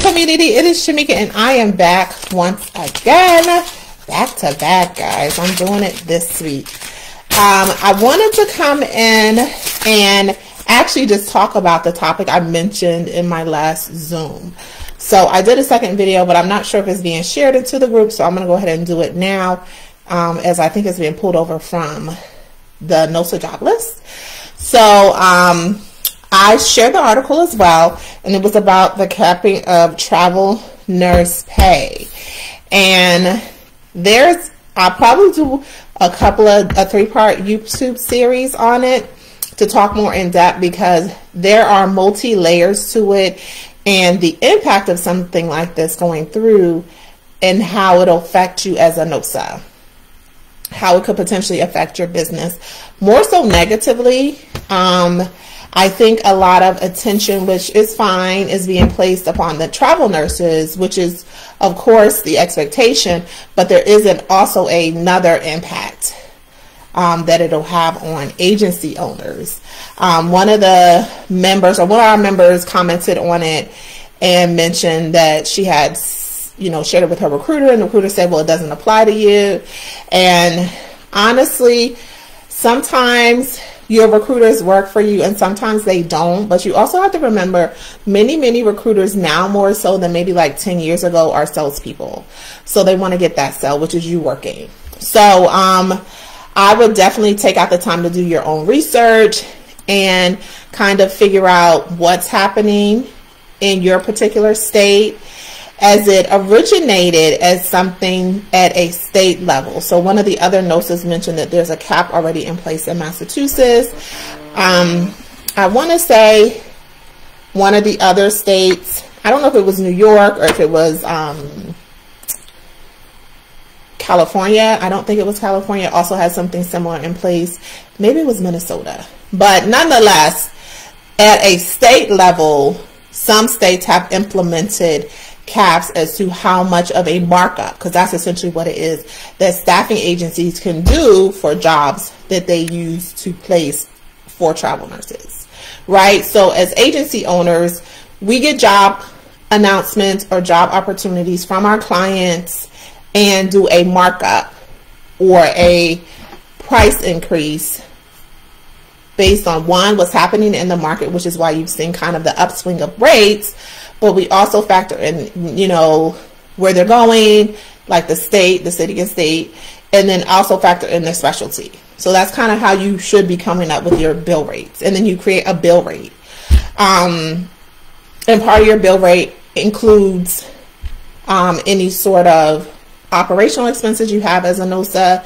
community, it is Shamika, and I am back once again. Back to back, guys. I'm doing it this week. I wanted to come in and actually just talk about the topic I mentioned in my last Zoom. So I did a second video, but I'm not sure if it's being shared into the group, so I'm going to go ahead and do it now, as I think it's being pulled over from the NOSA job list. So I shared the article as well, and it was about the capping of travel nurse pay. And I'll probably do a three-part YouTube series on it to talk more in depth, because there are multi-layers to it, and the impact of something like this going through and how it'll affect you as a NOSA, how it could potentially affect your business, more so negatively. I think a lot of attention, which is fine, is being placed upon the travel nurses, which is, of course, the expectation, but there isn't also another impact that it'll have on agency owners. One of our members commented on it and mentioned that she had, shared it with her recruiter, and the recruiter said, well, it doesn't apply to you. And honestly, sometimes your recruiters work for you and sometimes they don't, but you also have to remember many recruiters now, more so than maybe like 10 years ago, are salespeople. So they want to get that sale, which is you working. So I would definitely take out the time to do your own research and kind of figure out what's happening in your particular state, as it originated as something at a state level. So one of the other NOSAs mentioned that there's a cap already in place in Massachusetts. I want to say one of the other states, I don't know if it was New York or if it was California. I don't think it was California. It also has something similar in place. Maybe it was Minnesota. But nonetheless, at a state level, some states have implemented caps as to how much of a markup, because that's essentially what it is, that staffing agencies can do for jobs that they use to place for travel nurses, right? So as agency owners, we get job announcements or job opportunities from our clients and do a markup or a price increase based on, one, what's happening in the market, which is why you've seen kind of the upswing of rates. But we also factor in, where they're going, like the city and state, and then also factor in their specialty. So that's kind of how you should be coming up with your bill rates. And then you create a bill rate. And part of your bill rate includes any sort of operational expenses you have as a NOSA,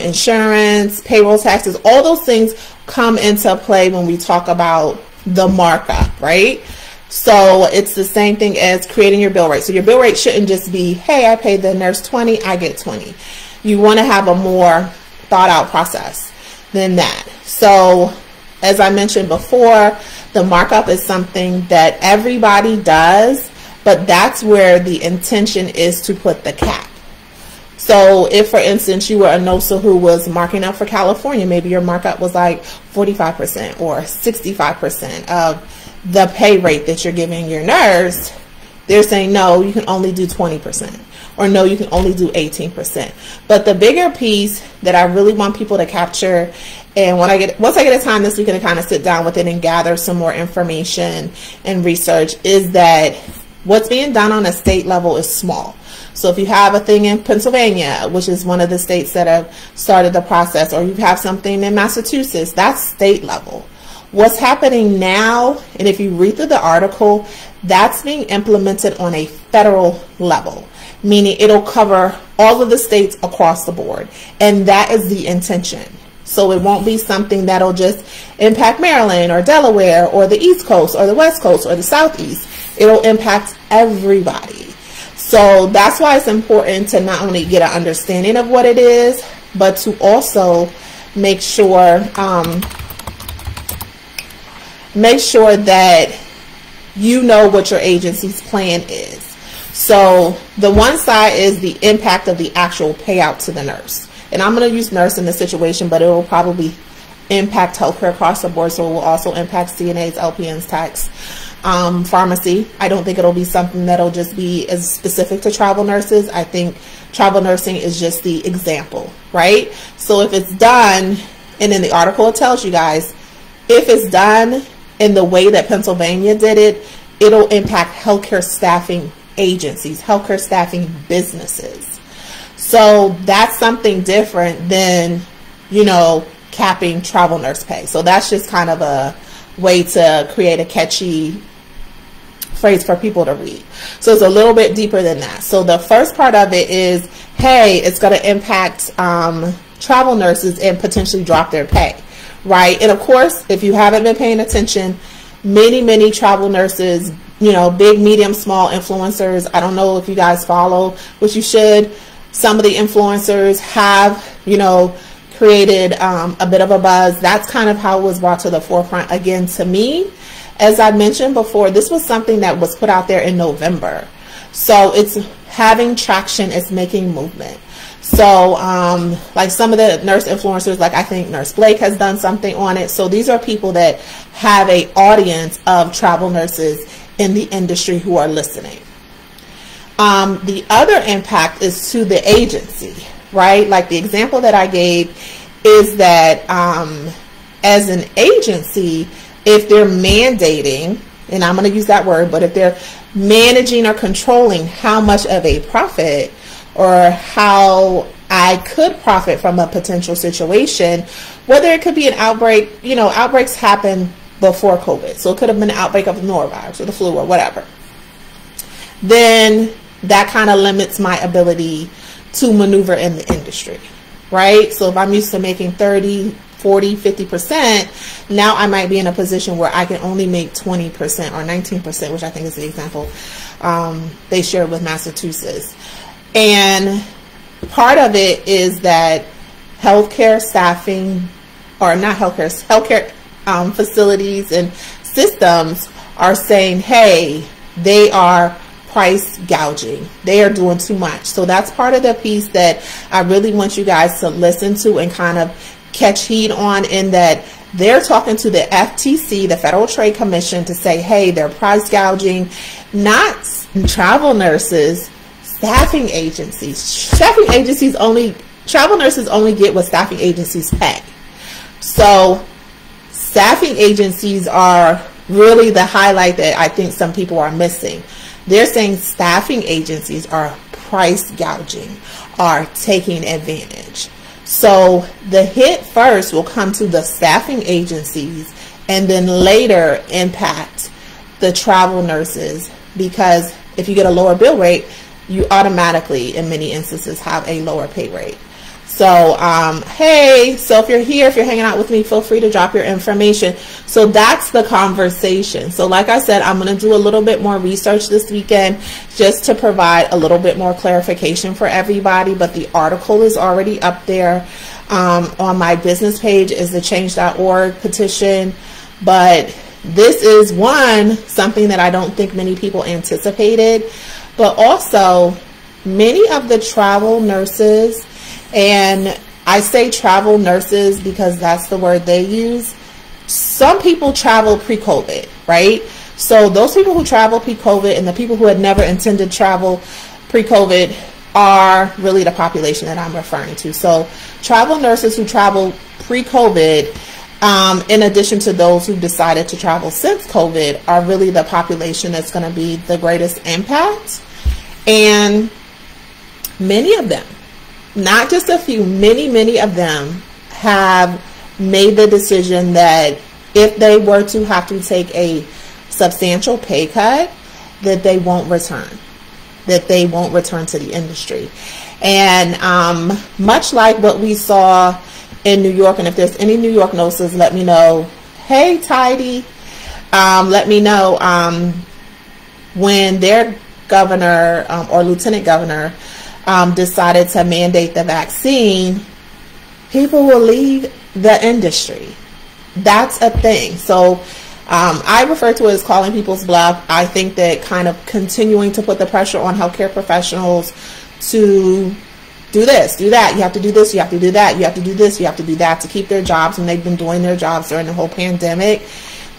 insurance, payroll taxes, all those things come into play when we talk about the markup, right? So it's the same thing as creating your bill rate. So your bill rate shouldn't just be, hey, I paid the nurse 20, I get 20. You want to have a more thought out process than that. So as I mentioned before, the markup is something that everybody does, but that's where the intention is to put the cap. So if, for instance, you were a NOSA who was marking up for California, maybe your markup was like 45% or 65% of the pay rate that you're giving your nurse. They're saying, no, you can only do 20%, or no, you can only do 18%. But the bigger piece that I really want people to capture, and once I get a time this weekend to kind of sit down with it and gather some more information and research, is that what's being done on a state level is small. So if you have a thing in Pennsylvania, which is one of the states that have started the process, or you have something in Massachusetts, that's state level. What's happening now, and if you read through the article, that's being implemented on a federal level, meaning it'll cover all of the states across the board. And that is the intention. So it won't be something that'll just impact Maryland or Delaware or the East Coast or the West Coast or the Southeast. It'll impact everybody. So that's why it's important to not only get an understanding of what it is, but to also make sure that you know what your agency's plan is. So the one side is the impact of the actual payout to the nurse. And I'm going to use nurse in this situation, but it will probably impact healthcare across the board. So it will also impact CNAs, LPNs, tax, pharmacy. I don't think it'll be something that'll just be as specific to travel nurses. I think travel nursing is just the example, right? So if it's done, and in the article it tells you guys, if it's done in the way that Pennsylvania did it, it'll impact healthcare staffing agencies, healthcare staffing businesses. So that's something different than, you know, capping travel nurse pay. So that's just kind of a way to create a catchy phrase for people to read. So it's a little bit deeper than that. So the first part of it is, hey, it's going to impact travel nurses and potentially drop their pay, right? And of course, if you haven't been paying attention, many travel nurses, you know, big, medium, small influencers, I don't know if you guys follow, which you should. Some of the influencers have, you know, created a bit of a buzz. That's kind of how it was brought to the forefront. Again, to me, as I mentioned before, this was something that was put out there in November. So it's having traction, it's making movement. So like some of the nurse influencers, like I think Nurse Blake has done something on it. So these are people that have an audience of travel nurses in the industry who are listening. The other impact is to the agency, right? Like the example that I gave is that as an agency, if they're mandating, and I'm going to use that word, but if they're managing or controlling how much of a profit or how I could profit from a potential situation, whether it could be an outbreak, you know, outbreaks happen before COVID. So it could have been an outbreak of the norovirus or the flu or whatever. Then that kind of limits my ability to maneuver in the industry, right? So if I'm used to making 30, 40, 50%, now I might be in a position where I can only make 20% or 19%, which I think is the example they shared with Massachusetts. And part of it is that healthcare staffing, or not healthcare facilities and systems are saying, hey, they are price gouging. They are doing too much. So that's part of the piece that I really want you guys to listen to and kind of catch heed on, in that they're talking to the FTC, the Federal Trade Commission, to say, hey, they're price gouging, not travel nurses, staffing agencies. Staffing agencies only, travel nurses only get what staffing agencies pay. So staffing agencies are really the highlight that I think some people are missing. They're saying staffing agencies are price gouging, are taking advantage. So the hit first will come to the staffing agencies and then later impact the travel nurses, because if you get a lower bill rate, you automatically, in many instances, have a lower pay rate. So, hey, so if you're here, if you're hanging out with me, feel free to drop your information. So that's the conversation. So like I said, I'm going to do a little bit more research this weekend just to provide a little bit more clarification for everybody. But the article is already up there. On my business page is the change.org petition. But this is something that I don't think many people anticipated. But also, many of the travel nurses, and I say travel nurses because that's the word they use. Some people travel pre-COVID, right? So those people who travel pre-COVID and the people who had never intended travel pre-COVID are really the population that I'm referring to. So travel nurses who travel pre-COVID, in addition to those who decided to travel since COVID, are really the population that's going to be the greatest impact. And many of them, not just a few, many of them have made the decision that if they were to have to take a substantial pay cut, that they won't return, to the industry. And much like what we saw in New York, and if there's any New York nurses, let me know. Hey, Tidy, let me know when their governor or lieutenant governor decided to mandate the vaccine, people will leave the industry. That's a thing. So I refer to it as calling people's bluff. I think that kind of continuing to put the pressure on healthcare professionals to do this, do that, you have to do this, you have to do that, you have to do this, you have to do that, to keep their jobs, and they've been doing their jobs during the whole pandemic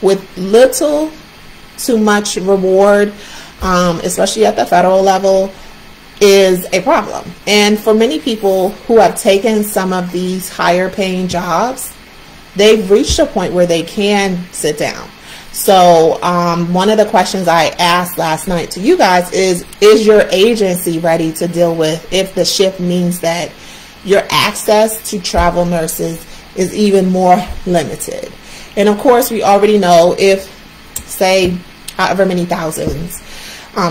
with little too much reward, especially at the federal level, is a problem. And for many people who have taken some of these higher paying jobs, they've reached a point where they can sit down. So one of the questions I asked last night to you guys is your agency ready to deal with if the shift means that your access to travel nurses is even more limited? And of course, we already know if, say, however many thousands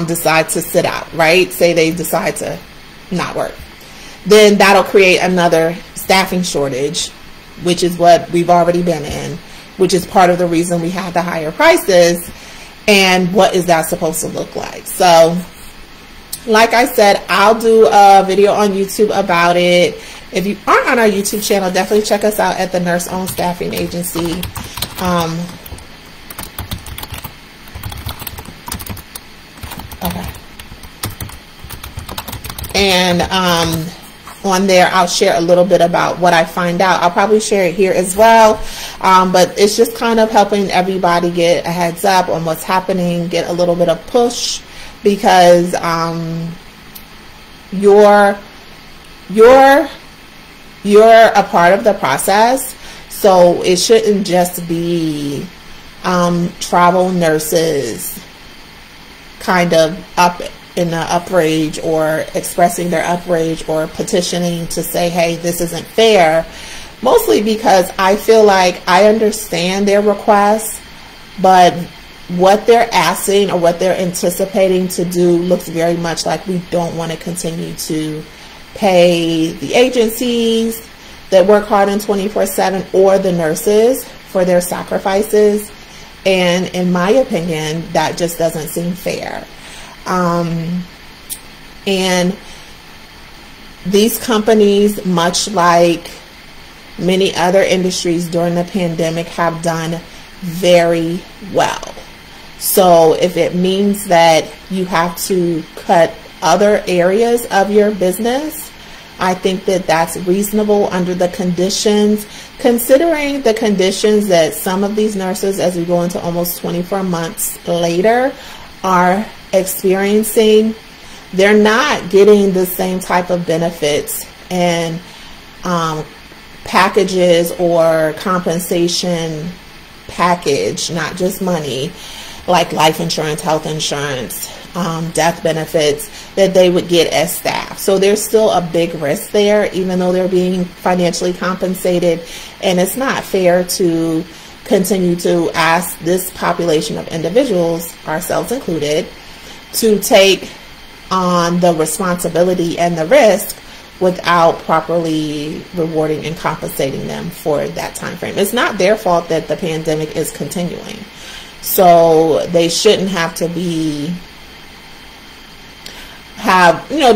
decide to sit out, right? Say they decide to not work, then that'll create another staffing shortage, which is what we've already been in, which is part of the reason we have the higher prices. And what is that supposed to look like? So like I said, I'll do a video on YouTube about it. If you aren't on our YouTube channel, definitely check us out at the Nurse Owned Staffing Agency. Okay. And on there, I'll share a little bit about what I find out. I'll probably share it here as well. But it's just kind of helping everybody get a heads up on what's happening, get a little bit of push, because you're a part of the process. So it shouldn't just be travel nurses kind of up in the outrage or expressing their outrage or petitioning to say, hey, this isn't fair. Mostly because I feel like I understand their requests, but what they're asking or what they're anticipating to do looks very much like we don't want to continue to pay the agencies that work hard in 24/7 or the nurses for their sacrifices. And in my opinion, that just doesn't seem fair. And these companies, much like many other industries during the pandemic, have done very well. So if it means that you have to cut other areas of your business, I think that that's reasonable under the conditions, considering the conditions that some of these nurses, as we go into almost 24 months later, are experiencing. They're not getting the same type of benefits and packages or compensation package, not just money, like life insurance, health insurance, death benefits, that they would get as staff. So there's still a big risk there, even though they're being financially compensated. And it's not fair to continue to ask this population of individuals, ourselves included, to take on the responsibility and the risk without properly rewarding and compensating them for that time frame. It's not their fault that the pandemic is continuing. So they shouldn't have to they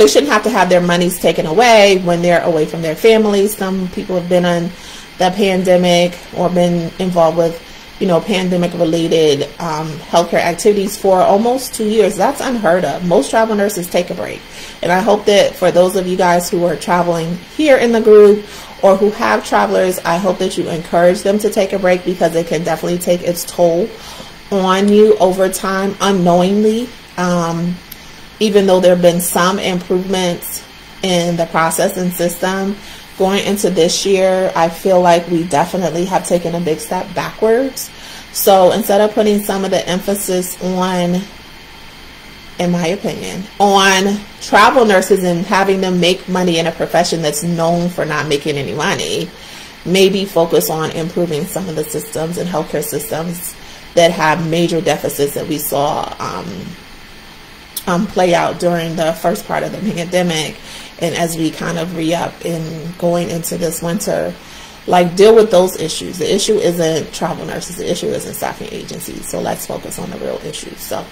shouldn't have to have their monies taken away when they're away from their families. Some people have been on the pandemic or been involved with, pandemic related healthcare activities for almost 2 years. That's unheard of. Most travel nurses take a break. And I hope that for those of you guys who are traveling here in the group or who have travelers, I hope that you encourage them to take a break, because it can definitely take its toll on you over time unknowingly. Even though there have been some improvements in the process and system, going into this year, I feel like we definitely have taken a big step backwards. So instead of putting some of the emphasis on, in my opinion, on travel nurses and having them make money in a profession that's known for not making any money, maybe focus on improving some of the systems and healthcare systems that have major deficits that we saw play out during the first part of the pandemic. And as we kind of re-up in going into this winter, like, deal with those issues. The issue isn't travel nurses. The issue isn't staffing agencies. So let's focus on the real issues. So, all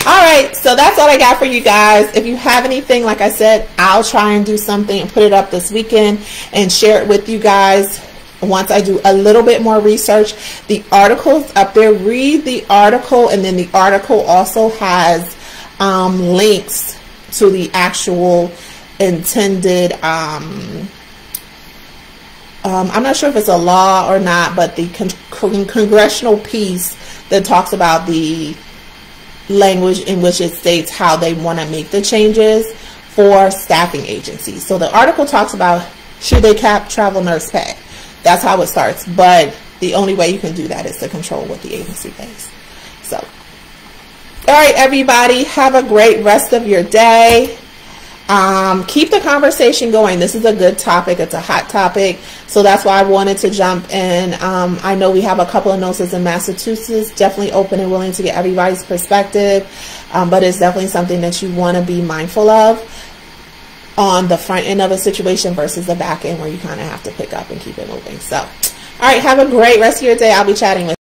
right. So that's all I got for you guys. If you have anything, like I said, I'll try and do something and put it up this weekend and share it with you guys. Once I do a little bit more research, the article's up there. Read the article, and then the article also has links to the actual intended I'm not sure if it's a law or not, but the congressional piece that talks about the language in which it states how they want to make the changes for staffing agencies. So the article talks about, should they cap travel nurse pay? That's how it starts. But the only way you can do that is to control what the agency pays. So, all right, everybody, have a great rest of your day. Keep the conversation going. This is a good topic. It's a hot topic. So that's why I wanted to jump in. I know we have a couple of nurses in Massachusetts, definitely open and willing to get everybody's perspective. But it's definitely something that you want to be mindful of on the front end of a situation versus the back end where you kind of have to pick up and keep it moving. So, all right, have a great rest of your day. I'll be chatting with you.